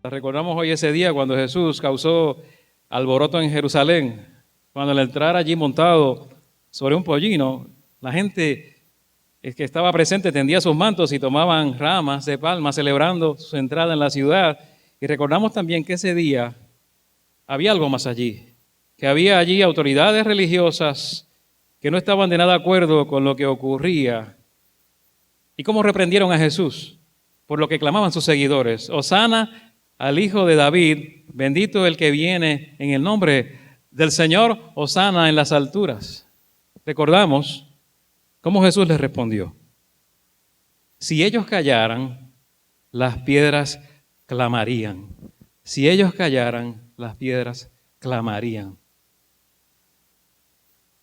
Recordamos hoy ese día cuando Jesús causó alboroto en Jerusalén, cuando al entrar allí montado sobre un pollino, la gente que estaba presente tendía sus mantos y tomaban ramas de palma celebrando su entrada en la ciudad. Y recordamos también que ese día había algo más allí, que había allí autoridades religiosas que no estaban de nada de acuerdo con lo que ocurría. ¿Y cómo reprendieron a Jesús? Por lo que clamaban sus seguidores: Hosana al Hijo de David, bendito el que viene en el nombre del Señor, Hosana en las alturas. Recordamos cómo Jesús les respondió: si ellos callaran, las piedras clamarían. Si ellos callaran, las piedras clamarían.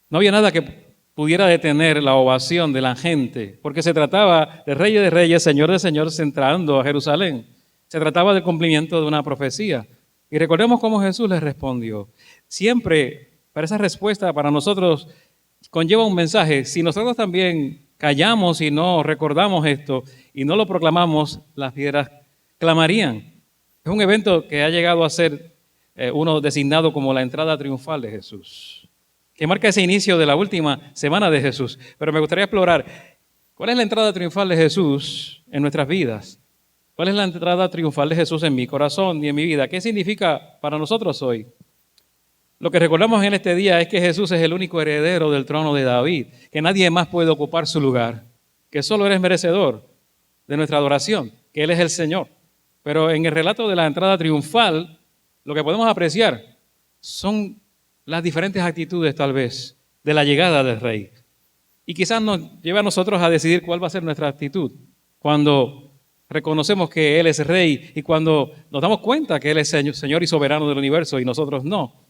No había nada que pudiera detener la ovación de la gente, porque se trataba de Reyes, Señor de señores, entrando a Jerusalén. Se trataba del cumplimiento de una profecía. Y recordemos cómo Jesús les respondió. Siempre, para esa respuesta, para nosotros, conlleva un mensaje. Si nosotros también callamos y no recordamos esto y no lo proclamamos, las piedras clamarían. Es un evento que ha llegado a ser uno designado como la entrada triunfal de Jesús, que marca ese inicio de la última semana de Jesús. Pero me gustaría explorar, ¿cuál es la entrada triunfal de Jesús en nuestras vidas? ¿Cuál es la entrada triunfal de Jesús en mi corazón y en mi vida? ¿Qué significa para nosotros hoy? Lo que recordamos en este día es que Jesús es el único heredero del trono de David, que nadie más puede ocupar su lugar, que solo eres merecedor de nuestra adoración, que Él es el Señor. Pero en el relato de la entrada triunfal, lo que podemos apreciar son las diferentes actitudes, tal vez, de la llegada del Rey. Y quizás nos lleve a nosotros a decidir cuál va a ser nuestra actitud cuando reconocemos que Él es Rey y cuando nos damos cuenta que Él es Señor y soberano del universo y nosotros no.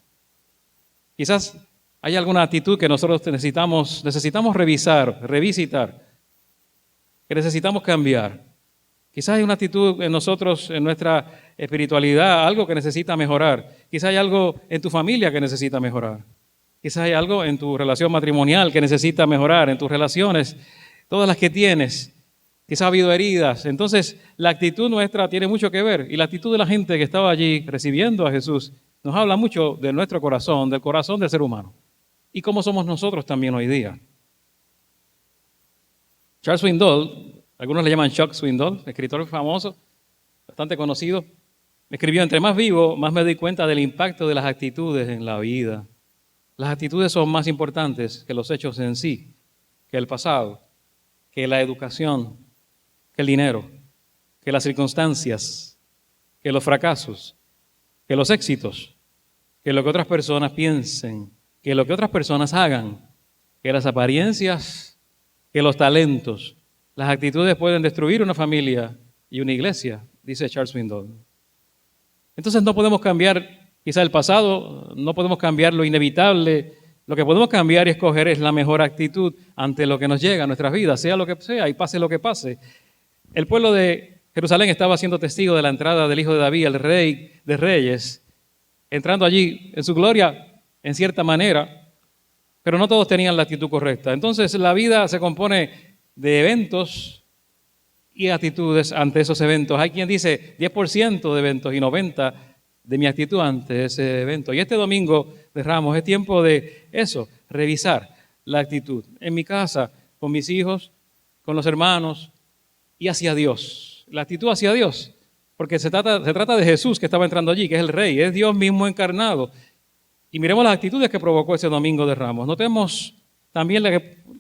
Quizás hay alguna actitud que nosotros necesitamos revisar, revisitar, que necesitamos cambiar. Quizás hay una actitud en nosotros, en nuestra espiritualidad, algo que necesita mejorar. Quizás hay algo en tu familia que necesita mejorar. Quizás hay algo en tu relación matrimonial que necesita mejorar, en tus relaciones, todas las que tienes. Quizás ha habido heridas. Entonces, la actitud nuestra tiene mucho que ver. Y la actitud de la gente que estaba allí recibiendo a Jesús nos habla mucho de nuestro corazón, del corazón del ser humano. Y cómo somos nosotros también hoy día. Charles Swindoll, algunos le llaman Chuck Swindoll, escritor famoso, bastante conocido, escribió: entre más vivo, más me doy cuenta del impacto de las actitudes en la vida. Las actitudes son más importantes que los hechos en sí, que el pasado, que la educación, que el dinero, que las circunstancias, que los fracasos, que los éxitos, que lo que otras personas piensen, que lo que otras personas hagan, que las apariencias, que los talentos. Las actitudes pueden destruir una familia y una iglesia, dice Charles Swindoll. Entonces no podemos cambiar quizá el pasado, no podemos cambiar lo inevitable. Lo que podemos cambiar y escoger es la mejor actitud ante lo que nos llega a nuestras vidas, sea lo que sea y pase lo que pase. El pueblo de Jerusalén estaba siendo testigo de la entrada del Hijo de David, el Rey de Reyes, entrando allí en su gloria en cierta manera, pero no todos tenían la actitud correcta. Entonces la vida se compone de eventos y actitudes ante esos eventos. Hay quien dice 10% de eventos y 90% de mi actitud ante ese evento. Y este domingo de Ramos es tiempo de eso, revisar la actitud en mi casa, con mis hijos, con los hermanos y hacia Dios. La actitud hacia Dios, porque se trata de Jesús que estaba entrando allí, que es el Rey, es Dios mismo encarnado. Y miremos las actitudes que provocó ese domingo de Ramos. Notemos también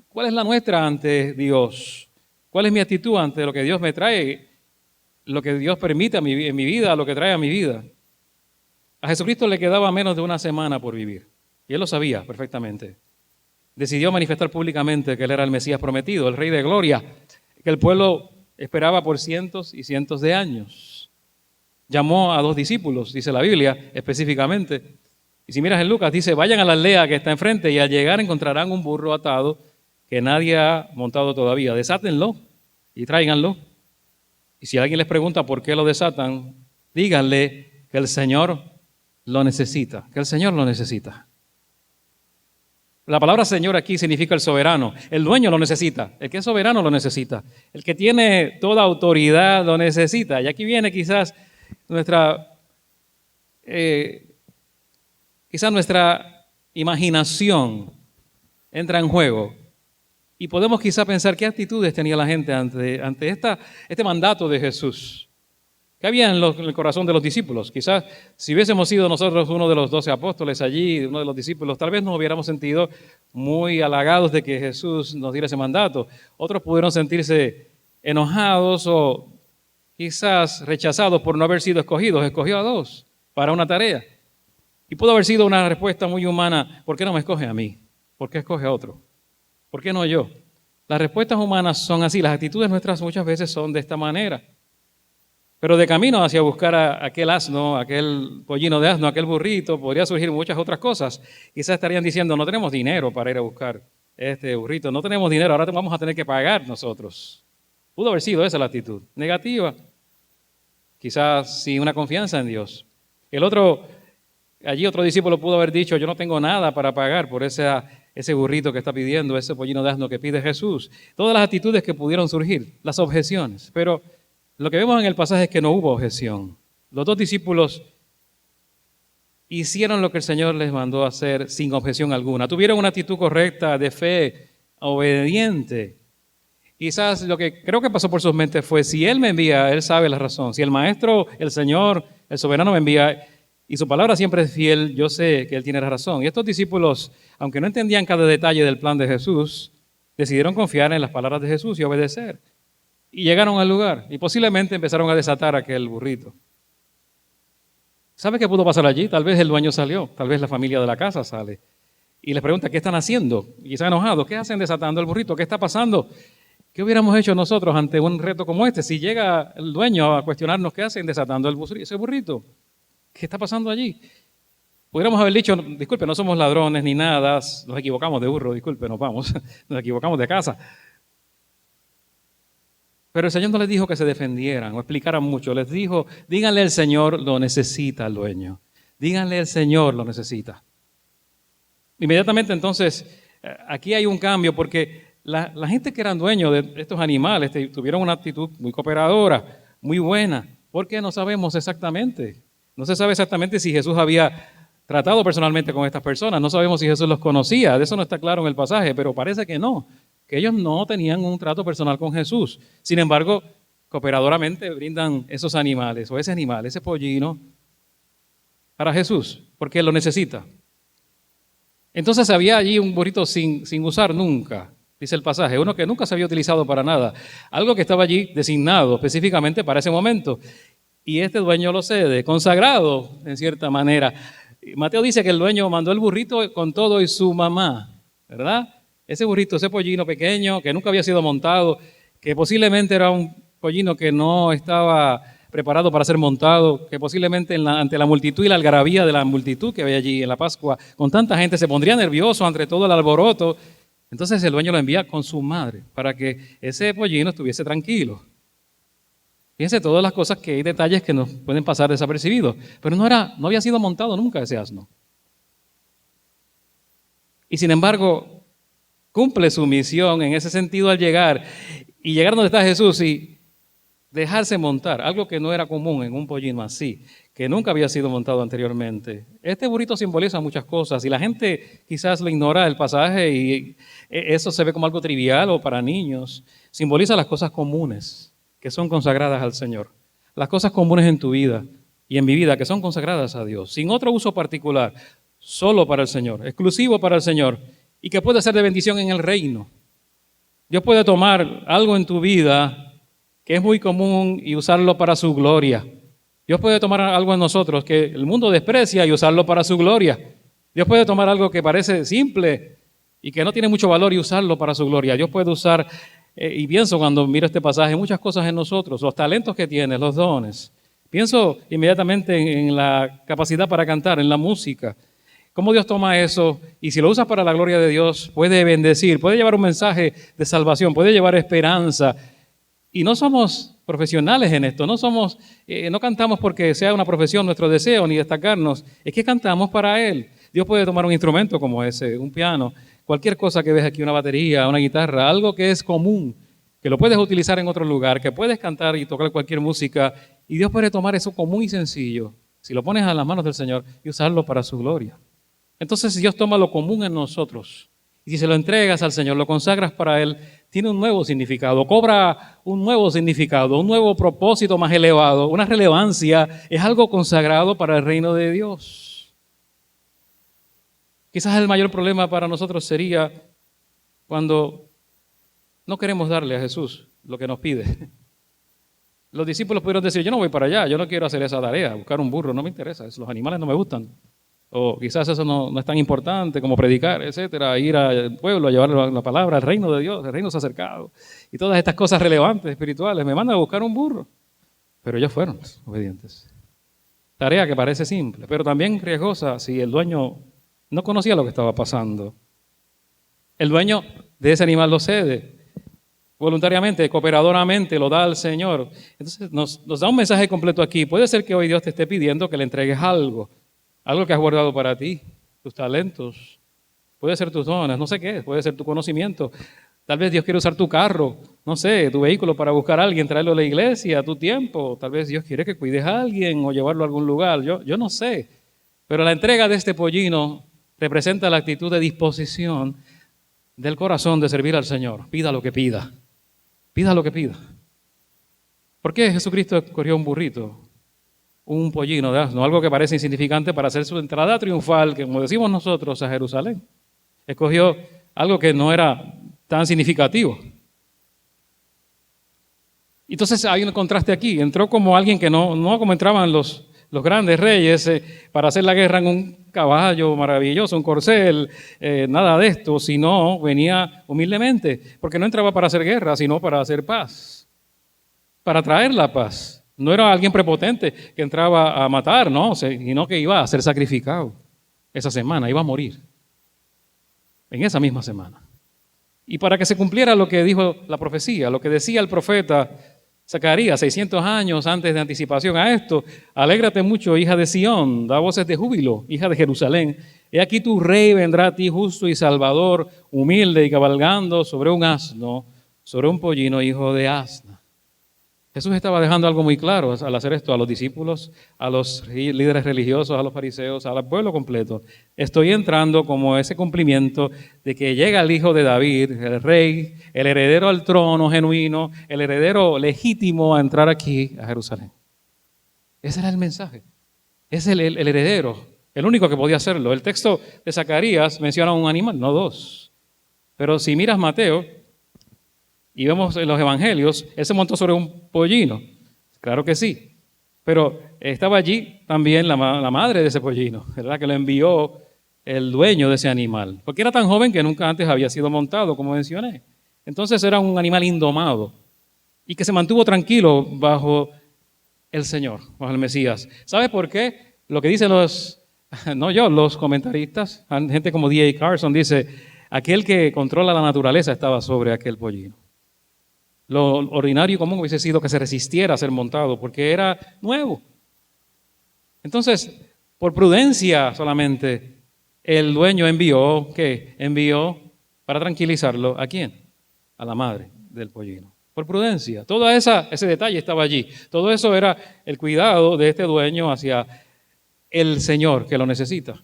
cuál es la nuestra ante Dios. ¿Cuál es mi actitud ante lo que Dios me trae, lo que Dios permite en mi vida, lo que trae a mi vida? A Jesucristo le quedaba menos de una semana por vivir, y Él lo sabía perfectamente. Decidió manifestar públicamente que Él era el Mesías prometido, el Rey de Gloria, que el pueblo esperaba por cientos y cientos de años. Llamó a 2 discípulos, dice la Biblia específicamente. Y si miras en Lucas, dice: vayan a la aldea que está enfrente y al llegar encontrarán un burro atado que nadie ha montado todavía. Desátenlo y tráiganlo. Y si alguien les pregunta por qué lo desatan, díganle que el Señor lo necesita, que el Señor lo necesita. La palabra Señor aquí significa el soberano. El dueño lo necesita, el que es soberano lo necesita, el que tiene toda autoridad lo necesita. Y aquí viene quizás quizás nuestra imaginación entra en juego y podemos quizá pensar qué actitudes tenía la gente ante este mandato de Jesús. ¿Qué había en el corazón de los discípulos? Quizás si hubiésemos sido nosotros uno de los 12 apóstoles allí, uno de los discípulos, tal vez nos hubiéramos sentido muy halagados de que Jesús nos diera ese mandato. Otros pudieron sentirse enojados o quizás rechazados por no haber sido escogidos. Escogió a 2 para una tarea. Y pudo haber sido una respuesta muy humana: ¿por qué no me escoge a mí? ¿Por qué escoge a otro? ¿Por qué no yo? Las respuestas humanas son así, las actitudes nuestras muchas veces son de esta manera. Pero de camino hacia buscar a aquel asno, aquel pollino de asno, aquel burrito, podría surgir muchas otras cosas. Quizás estarían diciendo: no tenemos dinero para ir a buscar este burrito, no tenemos dinero, ahora vamos a tener que pagar nosotros. Pudo haber sido esa la actitud negativa, quizás sin una confianza en Dios. Allí otro discípulo pudo haber dicho: yo no tengo nada para pagar por ese burrito que está pidiendo, ese pollino de asno que pide Jesús. Todas las actitudes que pudieron surgir, las objeciones, pero lo que vemos en el pasaje es que no hubo objeción. Los 2 discípulos hicieron lo que el Señor les mandó a hacer sin objeción alguna. Tuvieron una actitud correcta, de fe, obediente. Quizás lo que creo que pasó por sus mentes fue: si Él me envía, Él sabe la razón. Si el Maestro, el Señor, el Soberano me envía y su palabra siempre es fiel, yo sé que Él tiene la razón. Y estos discípulos, aunque no entendían cada detalle del plan de Jesús, decidieron confiar en las palabras de Jesús y obedecer. Y llegaron al lugar y posiblemente empezaron a desatar aquel burrito. ¿Sabe qué pudo pasar allí? Tal vez el dueño salió, tal vez la familia de la casa sale y les pregunta: ¿qué están haciendo? Y están enojados. ¿Qué hacen desatando el burrito? ¿Qué está pasando? ¿Qué hubiéramos hecho nosotros ante un reto como este? Si llega el dueño a cuestionarnos: ¿qué hacen desatando ese burrito? ¿Qué está pasando allí? Pudiéramos haber dicho: disculpe, no somos ladrones ni nada, nos equivocamos de burro, disculpe, nos vamos, nos equivocamos de casa. Pero el Señor no les dijo que se defendieran o explicaran mucho. Les dijo: díganle al Señor, lo necesita el dueño. Díganle al Señor, lo necesita. Inmediatamente entonces, aquí hay un cambio porque la gente que eran dueños de estos animales tuvieron una actitud muy cooperadora, muy buena. ¿Por qué? No sabemos exactamente. No se sabe exactamente si Jesús había tratado personalmente con estas personas. No sabemos si Jesús los conocía. De eso no está claro en el pasaje, pero parece que no. Que ellos no tenían un trato personal con Jesús. Sin embargo, cooperadoramente brindan esos animales o ese animal, ese pollino, para Jesús, porque Él lo necesita. Entonces había allí un burrito sin usar nunca, dice el pasaje, uno que nunca se había utilizado para nada, algo que estaba allí designado específicamente para ese momento. Y este dueño lo cede, consagrado en cierta manera. Mateo dice que el dueño mandó el burrito con todo y su mamá, ¿verdad? Ese burrito, ese pollino pequeño que nunca había sido montado, que posiblemente era un pollino que no estaba preparado para ser montado, que posiblemente ante la multitud y la algarabía de la multitud que había allí en la Pascua, con tanta gente, se pondría nervioso ante todo el alboroto. Entonces el dueño lo envía con su madre para que ese pollino estuviese tranquilo. Fíjense todas las cosas que hay detalles que nos pueden pasar desapercibidos, pero no había sido montado nunca ese asno. Y sin embargo, cumple su misión en ese sentido al llegar donde está Jesús y dejarse montar, algo que no era común en un pollino así, que nunca había sido montado anteriormente. Este burrito simboliza muchas cosas y la gente quizás lo ignora el pasaje y eso se ve como algo trivial o para niños. Simboliza las cosas comunes que son consagradas al Señor, las cosas comunes en tu vida y en mi vida que son consagradas a Dios, sin otro uso particular, solo para el Señor, exclusivo para el Señor, y que puede ser de bendición en el reino. Dios puede tomar algo en tu vida que es muy común y usarlo para su gloria. Dios puede tomar algo en nosotros que el mundo desprecia y usarlo para su gloria. Dios puede tomar algo que parece simple y que no tiene mucho valor y usarlo para su gloria. Dios puede usar, y pienso cuando miro este pasaje, muchas cosas en nosotros, los talentos que tienes, los dones. Pienso inmediatamente en la capacidad para cantar, en la música. Cómo Dios toma eso y si lo usas para la gloria de Dios, puede bendecir, puede llevar un mensaje de salvación, puede llevar esperanza. Y no somos profesionales en esto, no cantamos porque sea una profesión nuestro deseo ni destacarnos, es que cantamos para Él. Dios puede tomar un instrumento como ese, un piano, cualquier cosa que ves aquí, una batería, una guitarra, algo que es común, que lo puedes utilizar en otro lugar, que puedes cantar y tocar cualquier música Y Dios puede tomar eso común y sencillo, si lo pones a las manos del Señor, y usarlo para su gloria. Entonces, si Dios toma lo común en nosotros, y si se lo entregas al Señor, lo consagras para Él, tiene un nuevo significado, cobra un nuevo significado, un nuevo propósito más elevado, una relevancia, es algo consagrado para el reino de Dios. Quizás el mayor problema para nosotros sería cuando no queremos darle a Jesús lo que nos pide. Los discípulos pudieron decir, yo no voy para allá, yo no quiero hacer esa tarea, buscar un burro, no me interesa, los animales no me gustan. O quizás eso no es tan importante como predicar, etcétera, ir al pueblo a llevar la palabra, al reino de Dios, el reino se ha acercado. Y todas estas cosas relevantes, espirituales, me mandan a buscar un burro. Pero ellos fueron obedientes. Tarea que parece simple, pero también riesgosa si el dueño no conocía lo que estaba pasando. El dueño de ese animal lo cede. Voluntariamente, cooperadoramente lo da al Señor. Entonces nos da un mensaje completo aquí. Puede ser que hoy Dios te esté pidiendo que le entregues algo que has guardado para ti, tus talentos, puede ser tus dones, no sé qué, puede ser tu conocimiento. Tal vez Dios quiere usar tu carro, no sé, tu vehículo para buscar a alguien, traerlo a la iglesia, tu tiempo. Tal vez Dios quiere que cuides a alguien o llevarlo a algún lugar, yo no sé. Pero la entrega de este pollino representa la actitud de disposición del corazón de servir al Señor. Pida lo que pida. Pida lo que pida. ¿Por qué Jesucristo escogió un burrito? Un pollino de asno, algo que parece insignificante para hacer su entrada triunfal, que como decimos nosotros, a Jerusalén. Escogió algo que no era tan significativo. Entonces hay un contraste aquí. Entró como alguien que no como entraban los grandes reyes para hacer la guerra en un caballo maravilloso, un corcel, nada de esto, sino venía humildemente, porque no entraba para hacer guerra, sino para hacer paz, para traer la paz. No era alguien prepotente que entraba a matar, no, sino que iba a ser sacrificado esa semana, iba a morir en esa misma semana. Y para que se cumpliera lo que dijo la profecía, lo que decía el profeta Zacarías 600 años antes de anticipación a esto, alégrate mucho, hija de Sión, da voces de júbilo, hija de Jerusalén. He aquí tu rey vendrá a ti justo y salvador, humilde y cabalgando sobre un asno, sobre un pollino, hijo de asna. Jesús estaba dejando algo muy claro al hacer esto a los discípulos, a los líderes religiosos, a los fariseos, al pueblo completo. Estoy entrando como ese cumplimiento de que llega el hijo de David, el rey, el heredero al trono genuino, el heredero legítimo a entrar aquí a Jerusalén. Ese era el mensaje. Es el heredero, el único que podía hacerlo. El texto de Zacarías menciona un animal, no dos. Pero si miras Mateo, y vemos en los evangelios, él se montó sobre un pollino. Claro que sí. Pero estaba allí también la madre de ese pollino, ¿verdad? Que lo envió el dueño de ese animal. Porque era tan joven que nunca antes había sido montado, como mencioné. Entonces era un animal indomado y que se mantuvo tranquilo bajo el Señor, bajo el Mesías. ¿Sabe por qué? Lo que dicen los comentaristas, gente como D.A. Carson dice, aquel que controla la naturaleza estaba sobre aquel pollino. Lo ordinario y común hubiese sido que se resistiera a ser montado porque era nuevo. Entonces, por prudencia solamente, el dueño envió para tranquilizarlo, ¿a quién? A la madre del pollino. Por prudencia. Todo ese detalle estaba allí. Todo eso era el cuidado de este dueño hacia el Señor que lo necesita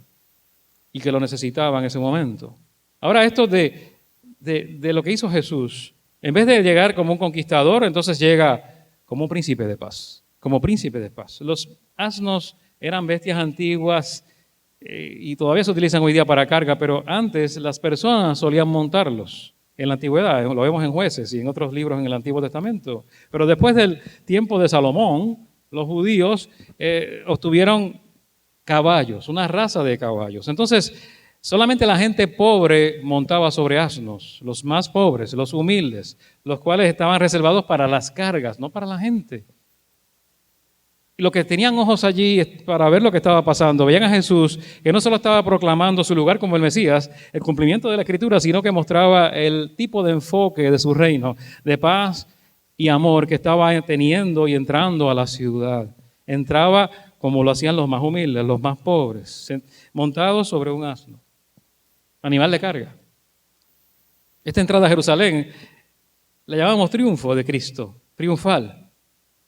y que lo necesitaba en ese momento. Ahora, esto de lo que hizo Jesús, en vez de llegar como un conquistador, entonces llega como un príncipe de paz. Como príncipe de paz. Los asnos eran bestias antiguas y todavía se utilizan hoy día para carga, pero antes las personas solían montarlos. En la antigüedad, lo vemos en Jueces y en otros libros en el Antiguo Testamento. Pero después del tiempo de Salomón, los judíos obtuvieron caballos, una raza de caballos. Entonces, solamente la gente pobre montaba sobre asnos, los más pobres, los humildes, los cuales estaban reservados para las cargas, no para la gente. Y los que tenían ojos allí para ver lo que estaba pasando, veían a Jesús, que no solo estaba proclamando su lugar como el Mesías, el cumplimiento de la Escritura, sino que mostraba el tipo de enfoque de su reino, de paz y amor que estaba teniendo y entrando a la ciudad. Entraba como lo hacían los más humildes, los más pobres, montados sobre un asno. Animal de carga. Esta entrada a Jerusalén la llamamos triunfo de Cristo, triunfal.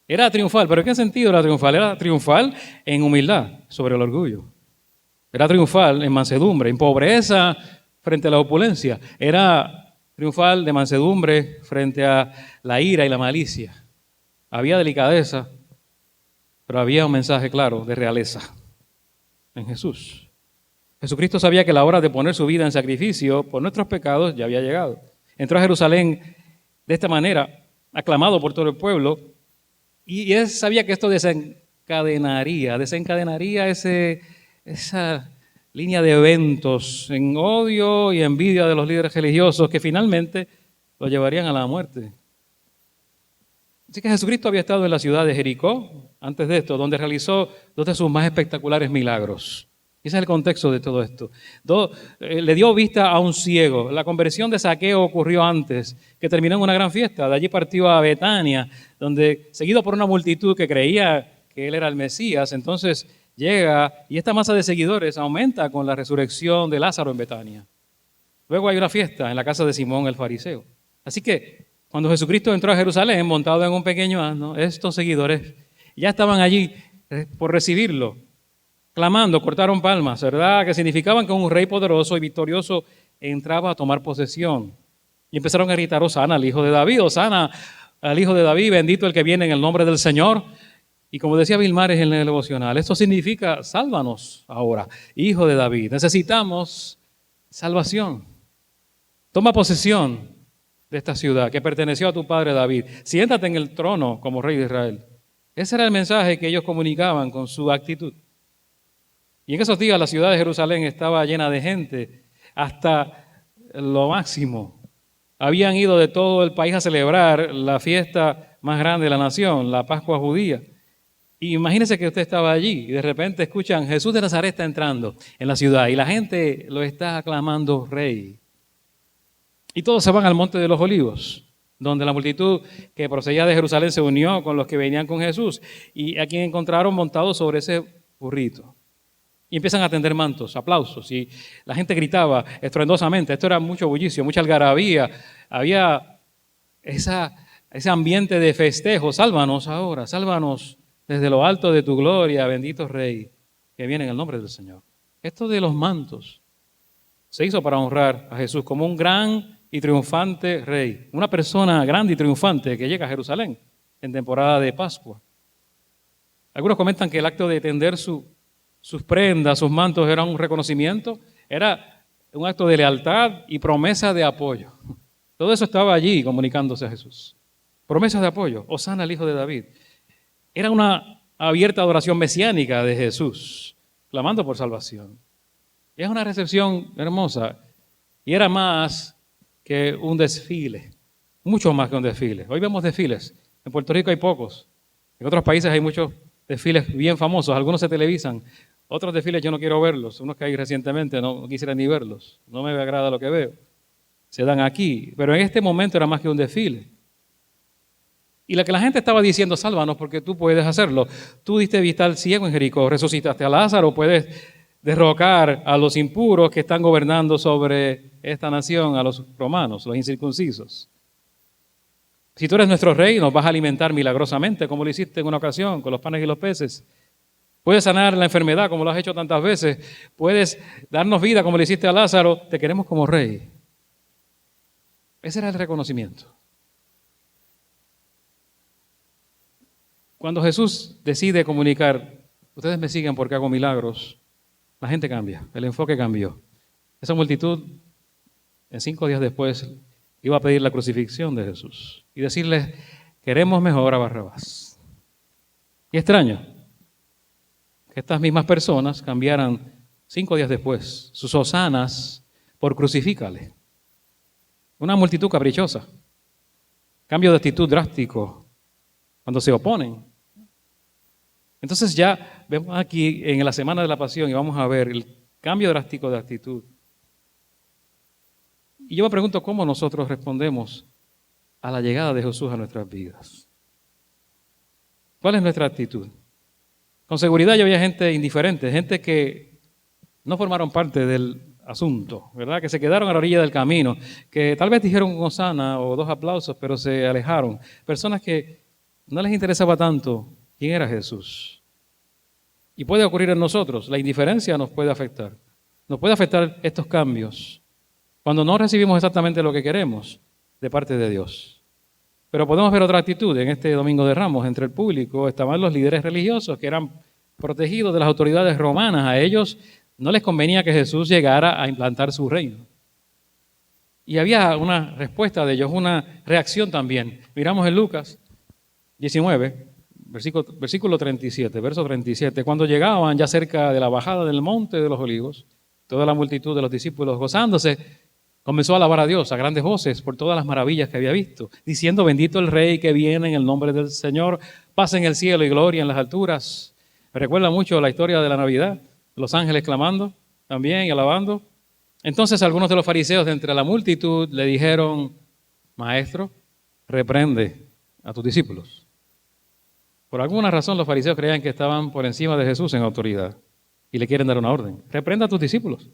Era triunfal, pero ¿en qué sentido era triunfal? Era triunfal en humildad sobre el orgullo. Era triunfal en mansedumbre, en pobreza frente a la opulencia. Era triunfal de mansedumbre frente a la ira y la malicia. Había delicadeza, pero había un mensaje claro de realeza en Jesús. Jesucristo sabía que la hora de poner su vida en sacrificio por nuestros pecados ya había llegado. Entró a Jerusalén de esta manera, aclamado por todo el pueblo, y él sabía que esto desencadenaría esa línea de eventos en odio y envidia de los líderes religiosos que finalmente lo llevarían a la muerte. Así que Jesucristo había estado en la ciudad de Jericó, antes de esto, donde realizó dos de sus más espectaculares milagros. Ese es el contexto de todo esto. Le dio vista a un ciego. La conversión de Zaqueo ocurrió antes, que terminó en una gran fiesta. De allí partió a Betania, donde, seguido por una multitud que creía que él era el Mesías, entonces llega y esta masa de seguidores aumenta con la resurrección de Lázaro en Betania. Luego hay una fiesta en la casa de Simón el fariseo. Así que cuando Jesucristo entró a Jerusalén montado en un pequeño asno, estos seguidores ya estaban allí por recibirlo, clamando, cortaron palmas, ¿verdad? Que significaban que un rey poderoso y victorioso entraba a tomar posesión. Y empezaron a gritar, Hosana al Hijo de David, Hosana al Hijo de David, bendito el que viene en el nombre del Señor. Y como decía Vilmares en el devocional, esto significa, sálvanos ahora, Hijo de David. Necesitamos salvación. Toma posesión de esta ciudad que perteneció a tu padre David. Siéntate en el trono como rey de Israel. Ese era el mensaje que ellos comunicaban con su actitud. Y en esos días la ciudad de Jerusalén estaba llena de gente hasta lo máximo. Habían ido de todo el país a celebrar la fiesta más grande de la nación, la Pascua judía. Y imagínense que usted estaba allí y de repente escuchan, Jesús de Nazaret está entrando en la ciudad y la gente lo está aclamando rey. Y todos se van al Monte de los Olivos, donde la multitud que procedía de Jerusalén se unió con los que venían con Jesús y a quien encontraron montado sobre ese burrito. Y empiezan a tender mantos, aplausos, y la gente gritaba estruendosamente. Esto era mucho bullicio, mucha algarabía. Había ese ambiente de festejo. Sálvanos ahora, sálvanos desde lo alto de tu gloria, bendito Rey, que viene en el nombre del Señor. Esto de los mantos se hizo para honrar a Jesús como un gran y triunfante Rey. Una persona grande y triunfante que llega a Jerusalén en temporada de Pascua. Algunos comentan que el acto de tender sus prendas, sus mantos, era un reconocimiento, era un acto de lealtad y promesa de apoyo. Todo eso estaba allí comunicándose a Jesús. Promesas de apoyo. Hosana al Hijo de David. Era una abierta adoración mesiánica de Jesús, clamando por salvación. Y es una recepción hermosa. Y era más que un desfile, mucho más que un desfile. Hoy vemos desfiles. En Puerto Rico hay pocos. En otros países hay muchos desfiles bien famosos. Algunos se televisan. Otros desfiles yo no quiero verlos. Unos que hay recientemente no quisiera ni verlos. No me agrada lo que veo. Se dan aquí. Pero en este momento era más que un desfile. Y la gente estaba diciendo, sálvanos porque tú puedes hacerlo. Tú diste vista al ciego en Jericó, resucitaste a Lázaro, puedes derrocar a los impuros que están gobernando sobre esta nación, a los romanos, los incircuncisos. Si tú eres nuestro rey, nos vas a alimentar milagrosamente, como lo hiciste en una ocasión con los panes y los peces. Puedes sanar la enfermedad, como lo has hecho tantas veces. Puedes darnos vida, como le hiciste a Lázaro. Te queremos como rey. Ese era el reconocimiento. Cuando Jesús decide comunicar, ustedes me siguen porque hago milagros, la gente cambia, el enfoque cambió. Esa multitud, en 5 días después, iba a pedir la crucifixión de Jesús y decirles, queremos mejor a Barrabás. Y extraño que estas mismas personas cambiaran 5 días después sus hosanas por crucifícale. Una multitud caprichosa. Cambio de actitud drástico cuando se oponen. Entonces ya vemos aquí en la Semana de la Pasión y vamos a ver el cambio drástico de actitud. Y yo me pregunto cómo nosotros respondemos a la llegada de Jesús a nuestras vidas. ¿Cuál es nuestra actitud? Con seguridad ya había gente indiferente, gente que no formaron parte del asunto, ¿verdad? Que se quedaron a la orilla del camino, que tal vez dijeron un hosana o 2 aplausos, pero se alejaron. Personas que no les interesaba tanto quién era Jesús. Y puede ocurrir en nosotros, la indiferencia nos puede afectar. Nos puede afectar estos cambios cuando no recibimos exactamente lo que queremos de parte de Dios. Pero podemos ver otra actitud en este Domingo de Ramos. Entre el público estaban los líderes religiosos que eran protegidos de las autoridades romanas. A ellos no les convenía que Jesús llegara a implantar su reino. Y había una respuesta de ellos, una reacción también. Miramos en Lucas 19, versículo 37, verso 37. Cuando llegaban ya cerca de la bajada del monte de los Olivos, toda la multitud de los discípulos gozándose, comenzó a alabar a Dios a grandes voces por todas las maravillas que había visto, diciendo: bendito el Rey que viene en el nombre del Señor, paz en el cielo y gloria en las alturas. Me recuerda mucho la historia de la Navidad, los ángeles clamando también y alabando. Entonces algunos de los fariseos de entre la multitud le dijeron: Maestro, reprende a tus discípulos. Por alguna razón los fariseos creían que estaban por encima de Jesús en autoridad y le quieren dar una orden. Reprenda a tus discípulos.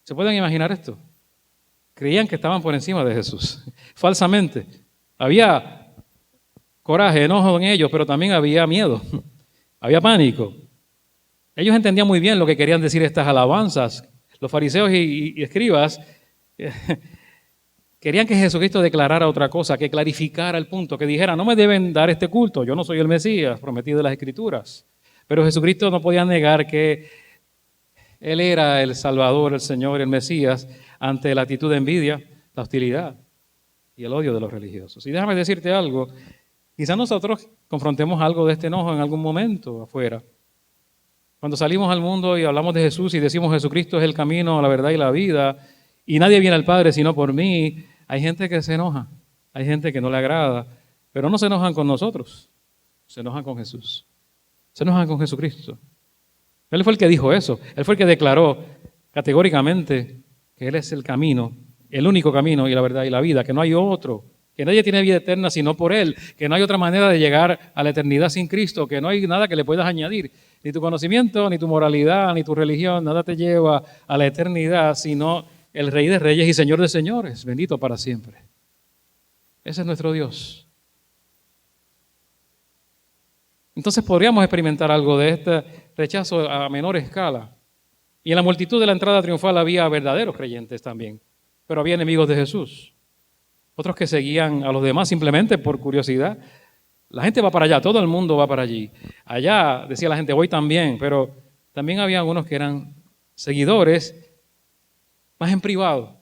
¿Se pueden imaginar esto? Creían que estaban por encima de Jesús, falsamente. Había coraje, enojo en ellos, pero también había miedo, había pánico. Ellos entendían muy bien lo que querían decir estas alabanzas. Los fariseos y escribas querían que Jesucristo declarara otra cosa, que clarificara el punto, que dijera: no me deben dar este culto, yo no soy el Mesías prometido de las Escrituras. Pero Jesucristo no podía negar que Él era el Salvador, el Señor, el Mesías, ante la actitud de envidia, la hostilidad y el odio de los religiosos. Y déjame decirte algo, quizás nosotros confrontemos algo de este enojo en algún momento afuera. Cuando salimos al mundo y hablamos de Jesús y decimos: Jesucristo es el camino, la verdad y la vida, y nadie viene al Padre sino por mí, hay gente que se enoja, hay gente que no le agrada, pero no se enojan con nosotros, se enojan con Jesús, se enojan con Jesucristo. Él fue el que dijo eso, Él fue el que declaró categóricamente que Él es el camino, el único camino y la verdad y la vida, que no hay otro, que nadie tiene vida eterna sino por Él, que no hay otra manera de llegar a la eternidad sin Cristo, que no hay nada que le puedas añadir. Ni tu conocimiento, ni tu moralidad, ni tu religión, nada te lleva a la eternidad, sino el Rey de Reyes y Señor de Señores, bendito para siempre. Ese es nuestro Dios. Entonces podríamos experimentar algo de este rechazo a menor escala. Y en la multitud de la entrada triunfal había verdaderos creyentes también, pero había enemigos de Jesús. Otros que seguían a los demás simplemente por curiosidad. La gente va para allá, todo el mundo va para allí. Allá, decía la gente, voy también, pero también había algunos que eran seguidores más en privado.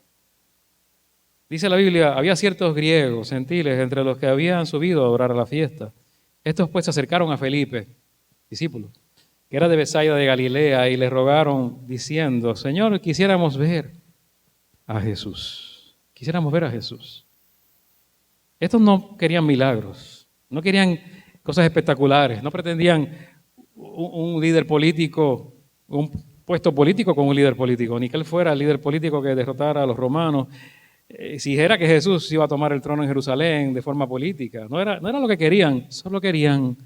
Dice la Biblia, había ciertos griegos, gentiles, entre los que habían subido a adorar a la fiesta. Estos pues se acercaron a Felipe, discípulo, que era de Betsaida de Galilea, y le rogaron diciendo: Señor, quisiéramos ver a Jesús. Quisiéramos ver a Jesús. Estos no querían milagros. No querían cosas espectaculares, no pretendían un líder político, un puesto político con un líder político, ni que él fuera el líder político que derrotara a los romanos. Si era que Jesús iba a tomar el trono en Jerusalén de forma política, no era lo que querían, solo querían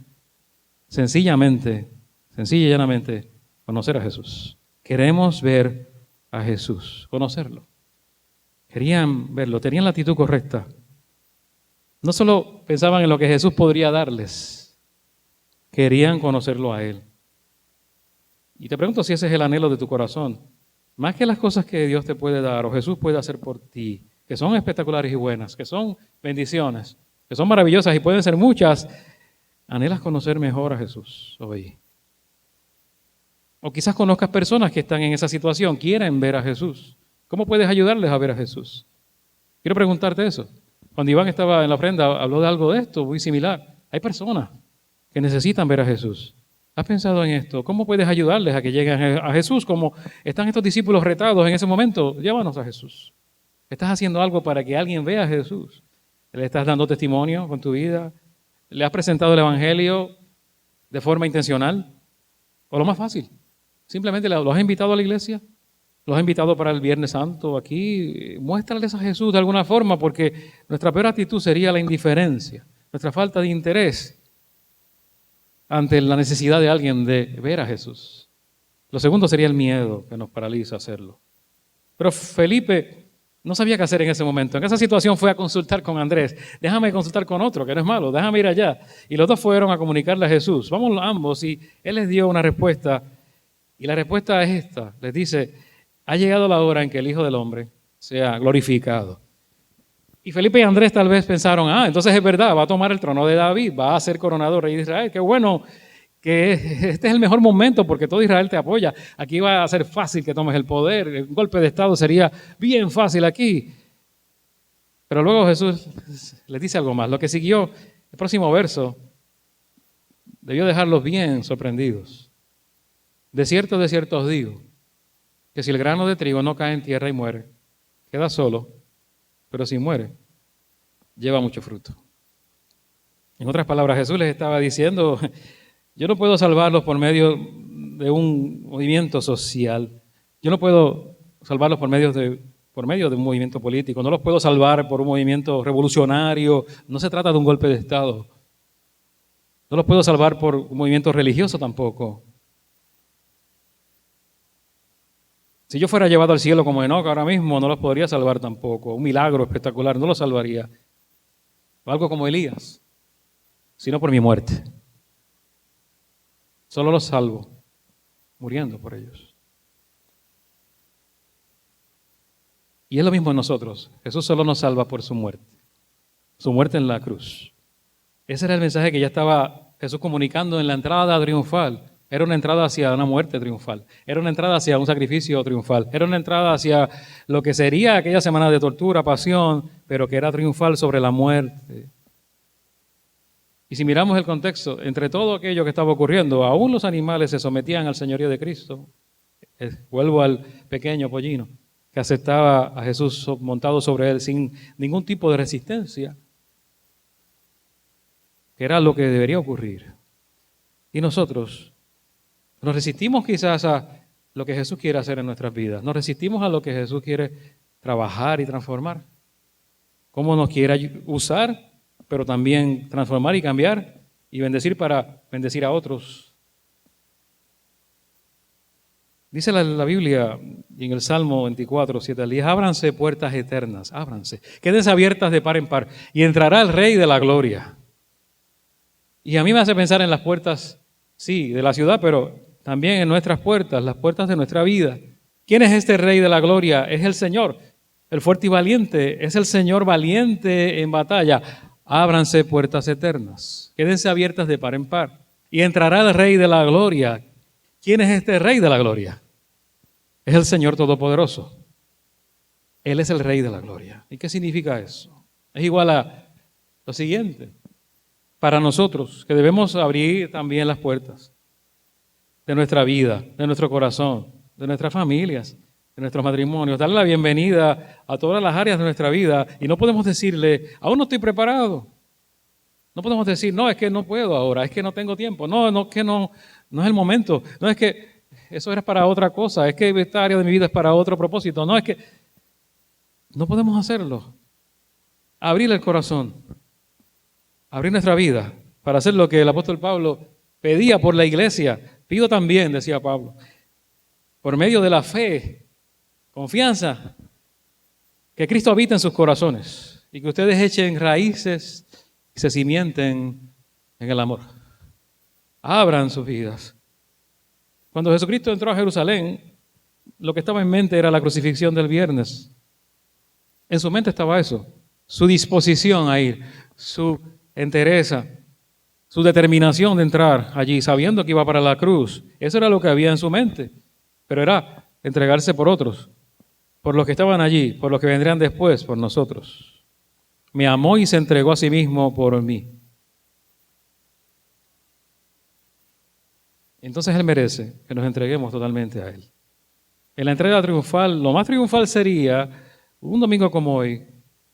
sencilla y llanamente conocer a Jesús. Queremos ver a Jesús, conocerlo. Querían verlo, tenían la actitud correcta. No solo pensaban en lo que Jesús podría darles, querían conocerlo a Él. Y te pregunto si ese es el anhelo de tu corazón. Más que las cosas que Dios te puede dar o Jesús puede hacer por ti, que son espectaculares y buenas, que son bendiciones, que son maravillosas y pueden ser muchas, anhelas conocer mejor a Jesús hoy. O quizás conozcas personas que están en esa situación, quieren ver a Jesús. ¿Cómo puedes ayudarles a ver a Jesús? Quiero preguntarte eso. Cuando Iván estaba en la ofrenda, habló de algo de esto, muy similar. Hay personas que necesitan ver a Jesús. ¿Has pensado en esto? ¿Cómo puedes ayudarles a que lleguen a Jesús? Como están estos discípulos retados en ese momento, llévanos a Jesús. ¿Estás haciendo algo para que alguien vea a Jesús? ¿Le estás dando testimonio con tu vida? ¿Le has presentado el Evangelio de forma intencional? O lo más fácil, simplemente los has invitado a la iglesia. Los he invitado para el Viernes Santo aquí. Muéstrales a Jesús de alguna forma, porque nuestra peor actitud sería la indiferencia, nuestra falta de interés ante la necesidad de alguien de ver a Jesús. Lo segundo sería el miedo que nos paraliza a hacerlo. Pero Felipe No sabía qué hacer en ese momento. En esa situación fue a consultar con Andrés. Déjame consultar con otro, que no es malo, déjame ir allá. Y los dos fueron a comunicarle a Jesús. Vamos ambos y él les dio una respuesta. Y la respuesta es esta. Les dice, ha llegado la hora en que el Hijo del Hombre sea glorificado. Y Felipe y Andrés tal vez pensaron, entonces es verdad, va a tomar el trono de David, va a ser coronado rey de Israel. Qué bueno, que este es el mejor momento porque todo Israel te apoya. Aquí va a ser fácil que tomes el poder, un golpe de Estado sería bien fácil aquí. Pero luego Jesús les dice algo más. Lo que siguió, el próximo verso, debió dejarlos bien sorprendidos. De cierto os digo, que si el grano de trigo no cae en tierra y muere, queda solo, pero si muere, lleva mucho fruto. En otras palabras, Jesús les estaba diciendo, yo no puedo salvarlos por medio de un movimiento social. Yo no puedo salvarlos por medio de un movimiento político. No los puedo salvar por un movimiento revolucionario. No se trata de un golpe de Estado. No los puedo salvar por un movimiento religioso tampoco. Si yo fuera llevado al cielo como Enoc ahora mismo, no los podría salvar tampoco. Un milagro espectacular, no los salvaría. O algo como Elías, sino por mi muerte. Solo los salvo muriendo por ellos. Y es lo mismo en nosotros. Jesús solo nos salva por su muerte en la cruz. Ese era el mensaje que ya estaba Jesús comunicando en la entrada triunfal. Era una entrada hacia una muerte triunfal. Era una entrada hacia un sacrificio triunfal. Era una entrada hacia lo que sería aquella semana de tortura, pasión, pero que era triunfal sobre la muerte. Y si miramos el contexto, entre todo aquello que estaba ocurriendo, aún los animales se sometían al señorío de Cristo. Vuelvo al pequeño pollino que aceptaba a Jesús montado sobre él sin ningún tipo de resistencia, que era lo que debería ocurrir. Y nosotros nos resistimos quizás a lo que Jesús quiere hacer en nuestras vidas. Nos resistimos a lo que Jesús quiere trabajar y transformar. Cómo nos quiere usar, pero también transformar y cambiar y bendecir para bendecir a otros. Dice la Biblia en el Salmo 24, 7 al 10, ábranse puertas eternas, ábranse, quédense abiertas de par en par y entrará el Rey de la Gloria. Y a mí me hace pensar en las puertas, sí, de la ciudad, pero también en nuestras puertas, las puertas de nuestra vida. ¿Quién es este Rey de la Gloria? Es el Señor, el fuerte y valiente, es el Señor valiente en batalla. Ábranse puertas eternas, quédense abiertas de par en par y entrará el Rey de la Gloria. ¿Quién es este Rey de la Gloria? Es el Señor Todopoderoso. Él es el Rey de la Gloria. ¿Y qué significa eso? Es igual a lo siguiente. Para nosotros, que debemos abrir también las puertas de nuestra vida, de nuestro corazón, de nuestras familias, de nuestros matrimonios, darle la bienvenida a todas las áreas de nuestra vida y no podemos decirle, aún no estoy preparado. No podemos decir, no, es que no puedo ahora, es que no tengo tiempo, no es el momento, no es que eso era para otra cosa, es que esta área de mi vida es para otro propósito, no es que no podemos hacerlo. Abrir el corazón, abrir nuestra vida para hacer lo que el apóstol Pablo pedía por la iglesia. Pido también, decía Pablo, por medio de la fe, confianza, que Cristo habita en sus corazones y que ustedes echen raíces y se cimienten en el amor. Abran sus vidas. Cuando Jesucristo entró a Jerusalén, lo que estaba en mente era la crucifixión del viernes. En su mente estaba eso, su disposición a ir, su entereza, su determinación de entrar allí, sabiendo que iba para la cruz. Eso era lo que había en su mente, pero era entregarse por otros, por los que estaban allí, por los que vendrían después, por nosotros. Me amó y se entregó a sí mismo por mí. Entonces Él merece que nos entreguemos totalmente a Él. En la entrega triunfal, lo más triunfal sería, un domingo como hoy,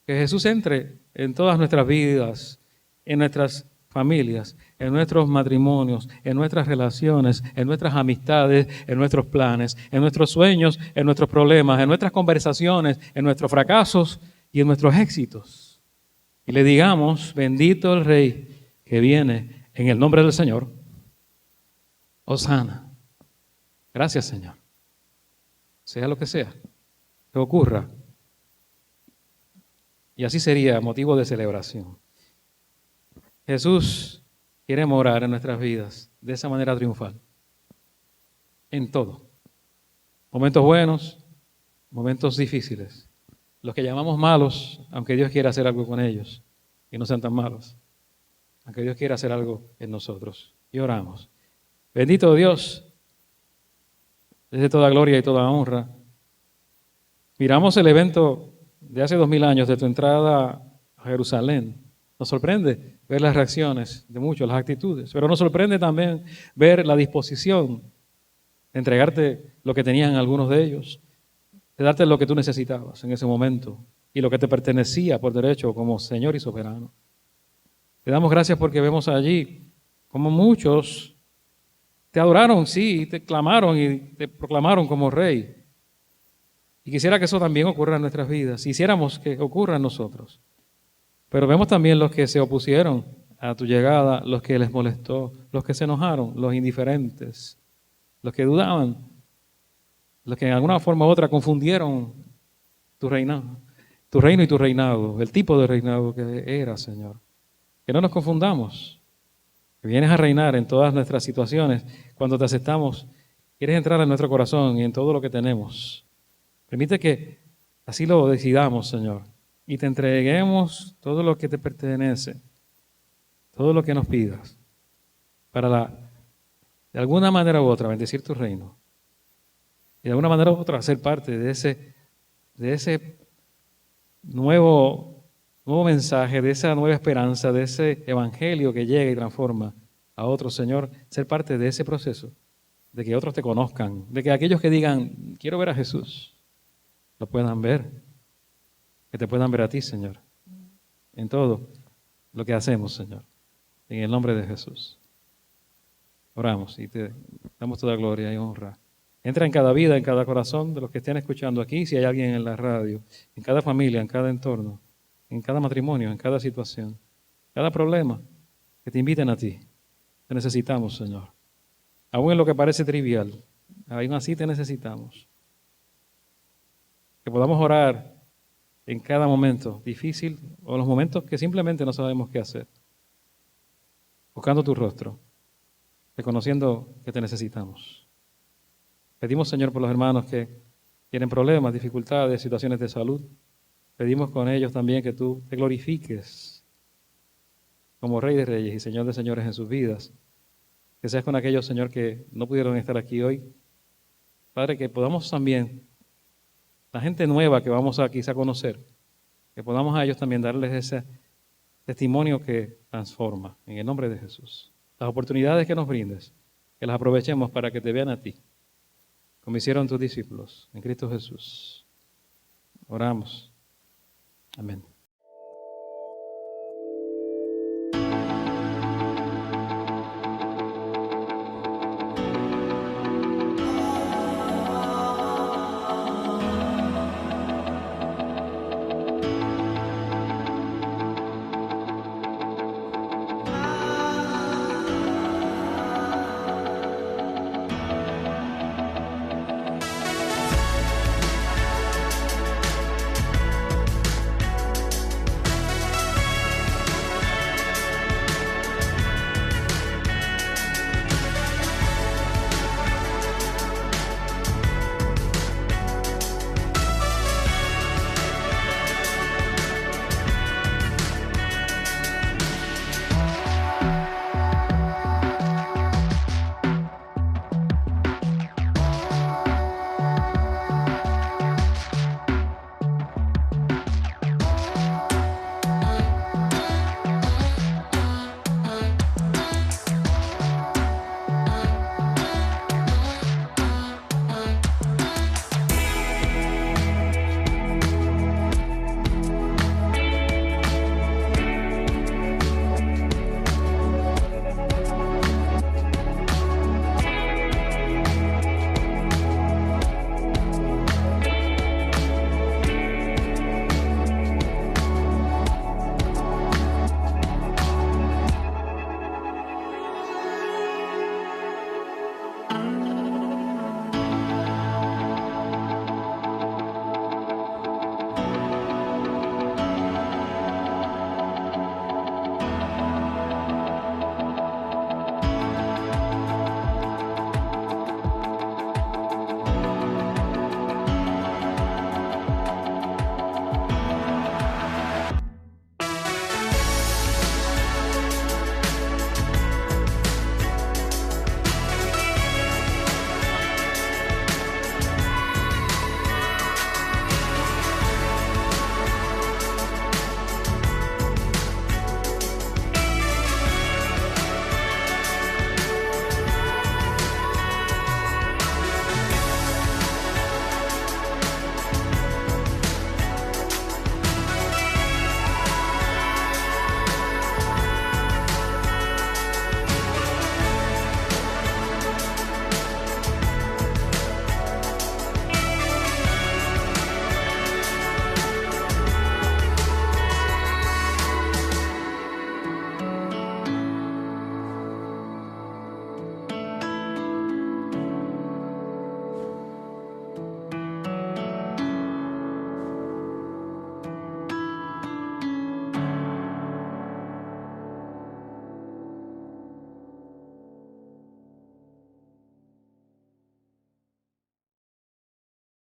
que Jesús entre en todas nuestras vidas, en nuestras familias, en nuestros matrimonios, en nuestras relaciones, en nuestras amistades, en nuestros planes, en nuestros sueños, en nuestros problemas, en nuestras conversaciones, en nuestros fracasos y en nuestros éxitos. Y le digamos, bendito el Rey que viene en el nombre del Señor. Hosana. Gracias, Señor. Sea lo que sea, que ocurra, Y así sería motivo de celebración. Jesús quiere morar en nuestras vidas de esa manera triunfal. En todo. Momentos buenos, momentos difíciles. Los que llamamos malos, aunque Dios quiera hacer algo con ellos, y no sean tan malos. Aunque Dios quiera hacer algo en nosotros. Y oramos. Bendito Dios, desde toda gloria y toda honra. Miramos el evento de hace 2000 años de tu entrada a Jerusalén. Nos sorprende ver las reacciones de muchos, las actitudes, pero nos sorprende también ver la disposición de entregarte lo que tenían algunos de ellos, de darte lo que tú necesitabas en ese momento y lo que te pertenecía por derecho como Señor y soberano. Te damos gracias porque vemos allí como muchos te adoraron, sí, te clamaron y te proclamaron como rey. Y quisiera que eso también ocurra en nuestras vidas, hiciéramos que ocurra en nosotros. Pero vemos también los que se opusieron a tu llegada, los que les molestó, los que se enojaron, los indiferentes, los que dudaban, los que en alguna forma u otra confundieron tu reino y tu reinado, el tipo de reinado que era, Señor. Que no nos confundamos, que vienes a reinar en todas nuestras situaciones. Cuando te aceptamos, quieres entrar en nuestro corazón y en todo lo que tenemos. Permite que así lo decidamos, Señor, y te entreguemos todo lo que te pertenece, todo lo que nos pidas, para de alguna manera u otra bendecir tu reino. Y de alguna manera u otra ser parte de ese nuevo mensaje, de esa nueva esperanza, de ese evangelio que llega y transforma a otros, Señor, ser parte de ese proceso, de que otros te conozcan, de que aquellos que digan, quiero ver a Jesús, lo puedan ver, que te puedan ver a ti, Señor, en todo lo que hacemos, Señor, en el nombre de Jesús. Oramos y te damos toda gloria y honra. Entra en cada vida, en cada corazón de los que estén escuchando aquí, si hay alguien en la radio, en cada familia, en cada entorno, en cada matrimonio, en cada situación, cada problema, que te inviten a ti. Te necesitamos, Señor. Aún en lo que parece trivial, aún así te necesitamos. Que podamos orar en cada momento difícil o en los momentos que simplemente no sabemos qué hacer. Buscando tu rostro, reconociendo que te necesitamos. Pedimos, Señor, por los hermanos que tienen problemas, dificultades, situaciones de salud. Pedimos con ellos también que tú te glorifiques como Rey de Reyes y Señor de Señores en sus vidas. Que seas con aquellos, Señor, que no pudieron estar aquí hoy. Padre, que podamos también, la gente nueva que vamos a quizá conocer, que podamos a ellos también darles ese testimonio que transforma, en el nombre de Jesús. Las oportunidades que nos brindes, que las aprovechemos para que te vean a ti, como hicieron tus discípulos, en Cristo Jesús. Oramos. Amén.